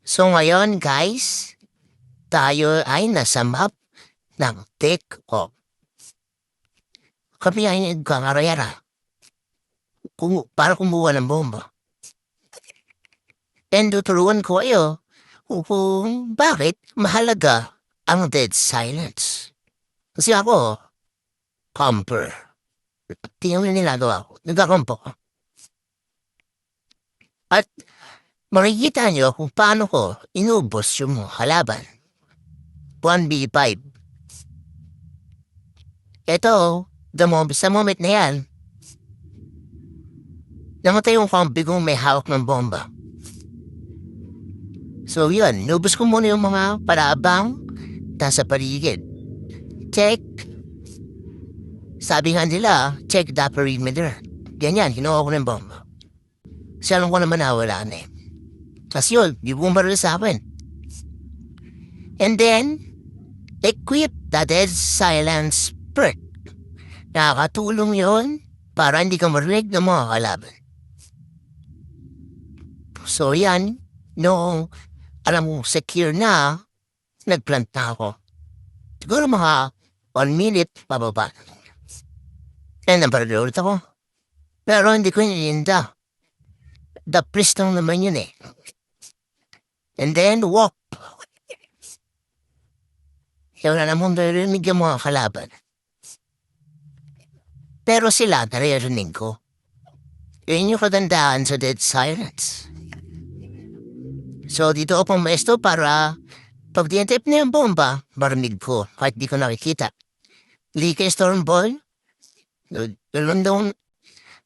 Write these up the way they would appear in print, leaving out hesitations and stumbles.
So ngayon guys, tayo ay nasa map ng take-off. Kami ay nagkakarayara para kumuha ng bomba. And tuturuan ko kayo kung bakit mahalaga ang dead silence. Kasi ako, camper. Tingnan mo nilagawa ko. Nagkakampo ko. At makikita nyo kung paano ko inubos yung halaban. 1v5. Ito, sa moment na yan, namatay yung kampi kong may hawak ng bomba. So yun, inubos ko muna yung mga palabang nasa paligid. Check. Sabi nga nila, check the perimeter. Ganyan, kinuha ko ng bomba. Kasi alam ko naman nawala na eh. Tapos yun, di bumaril sa akin. And then, equip the dead silence perk. Nakakatulong yon para hindi ka marinig ng mga kalaban. So yan, noong alam mo secure na, nagplant na ako. Siguro mga 1 minute pababa. And naparil ulit ako. Pero hindi ko iniinda. The priest lang naman yun eh. And then walk. Kaya wala namang narinig yung mga kalaban. Pero sila naririnig ko. Yun yung katandaan sa dead silence. So dito ako pumesto para pag dinatip na yung bomba, marinig ko kahit di ko nakikita. Lika Stormboy, doon doon,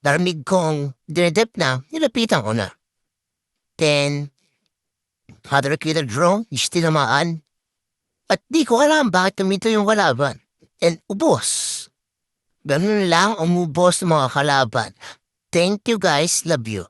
narinig kong dinatip na, nilapitan ko na. Then, other killer drone, tinamaan. At di ko alam bakit tumito yung kalaban. And ubos. Ganun lang umubos ng mga kalaban. Thank you guys, love you.